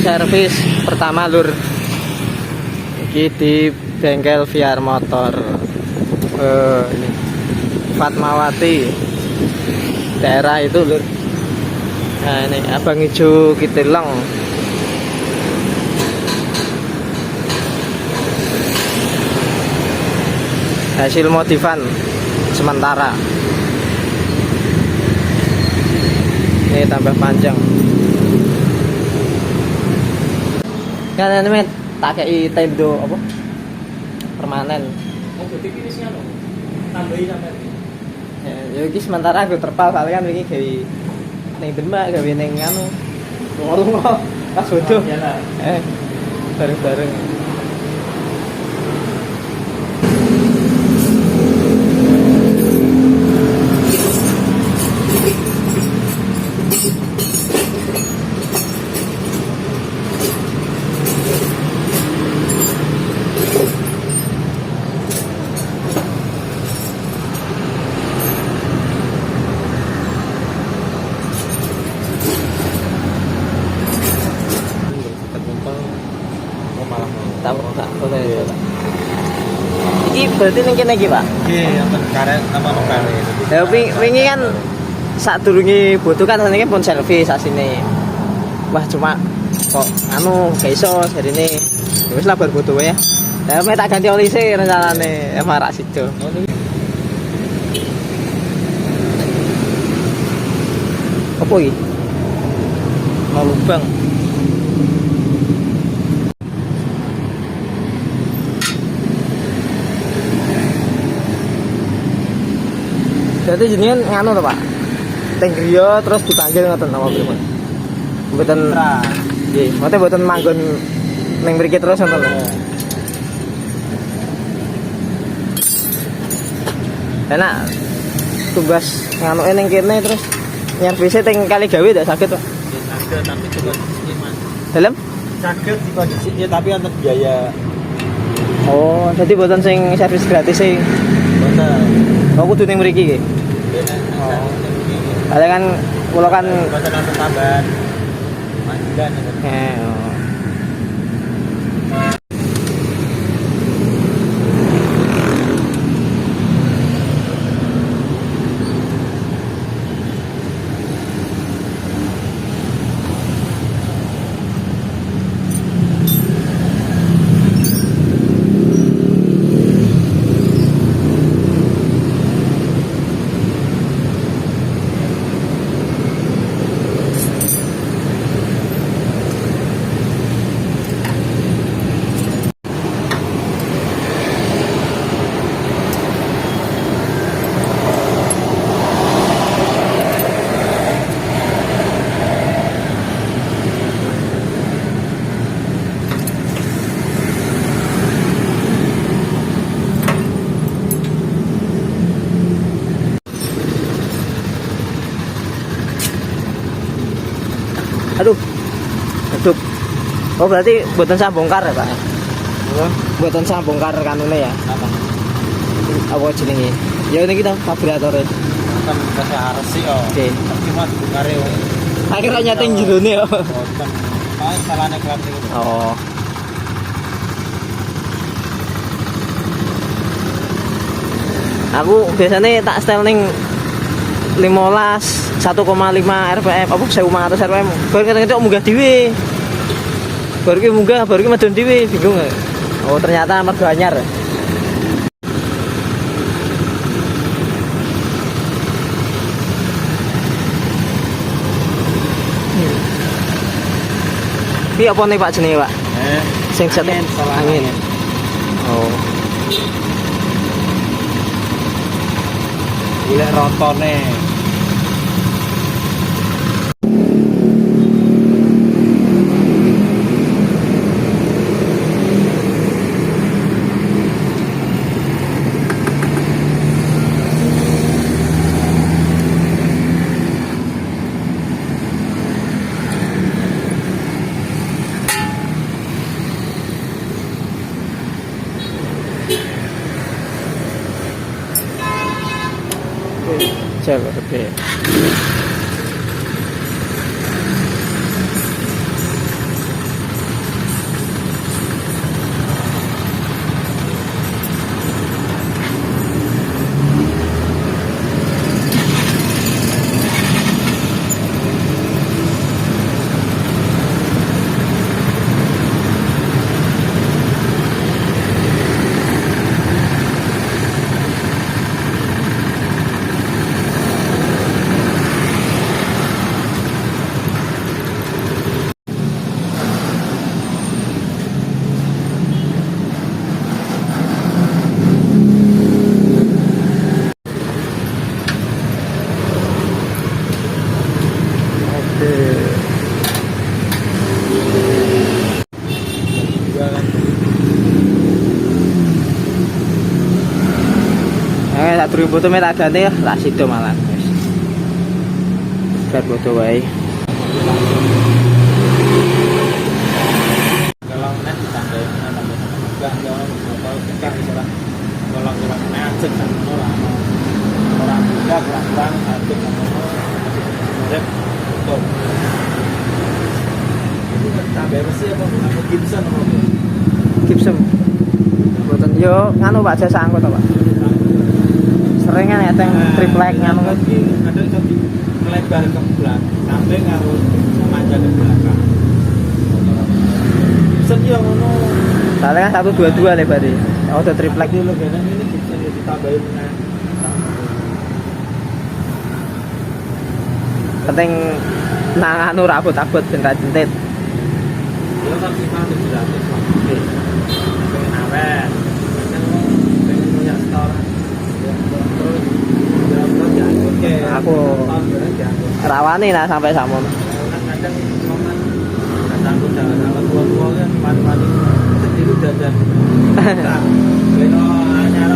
servis pertama lur. Iki di bengkel VR motor. Ini Fatmawati. Daerah itu lur. Nah, ini Abang Hijau Kiteleng. Hasil modifan sementara. Ini tambah panjang. Kan ini tak kei tendo apa? Permanen. Oh, jadi ini sih anu. Tambahin sampai. Ya iki sementara aku terpal kalian iki gawe ning Demak, gawe ning anu. Lunga-lunga pas bodoh. Bareng-bareng. Iki berarti ning kene iki, Pak. Nggih, wonten karet apa karet. Ya wingi kan sadurunge butuh kan senenge pun servis asine. Wah cuma kok anu gak iso jarine. Wis lah bar butuh ya. Ya mek tak ganti oli sih rencanane marak sido. Apa iki? Mau lubang. Jadi jenengan nganu to, Pak. Teng griya terus dipanggil ngoten apa pripun? Mboten. Nggih, mboten manggon ning mriki terus ngoten. Enak tugas nganu ning kene terus nyervise teng kali gawe ndak saged, Pak. Saged tapi juga Mas. Dalem? Saged dikondisi ya tapi wonten biaya. Oh, jadi mboten sing servis gratis sing. Mboten. Oh, kudu ning mriki nggih. Oh. Ada kan kula kan mboten nonton tambahan. Manjilan. oh. Aduh. Oh berarti buatan saya bongkar ya, Pak? Buatan saya bongkar kanune ya? Apa jenenge? Ya ini kita karburator. Kan bahasa harus sih oh. Oke. Tapi mas bukare. Akhirnya nyating jerone ya. Paling salahnya klap itu. Oh. Aku biasanya tak setel ning 15 1,5 rpm apa 1500 rpm. Baru ketok munggah dhewe. Baru ki munggah, baru ki medun dhewe, bingung. Oh, ternyata mergo anyar. Iki apa nih Pak jenenge, Pak? Sing set angin. Oh. Golek rontone. Coba gede. durung foto tak ganti lah sido malah. Wis. Bar foto wae. Kalau nek ditambahin nambah enggak kalau kita misalnya kalau ngajak kan orang juga kurang satu rep betul itu kan tambah besi apa Gibson apa Gibson. Mboten yo nganu Pak jasa angkut to Pak. Sering kan eteng triplek nganu kan. ada iso di melebar ke belakang sampai karo memanjang ke belakang Gibson yo ngono Soalnya kan 122 lebarnya. Oh, udah triplek. dulu kan ini Gibson yo ditambahin nah Penting nang anu rabut-rabut ben ra jentit. ya kan kita 700 Pak pengen awet pengen punya store terus berapa diangkut ke Aku rawani nah sampai samun. kadang momen sangkut jangan tua-tua kan mati-mati sendiri jajan beno anyar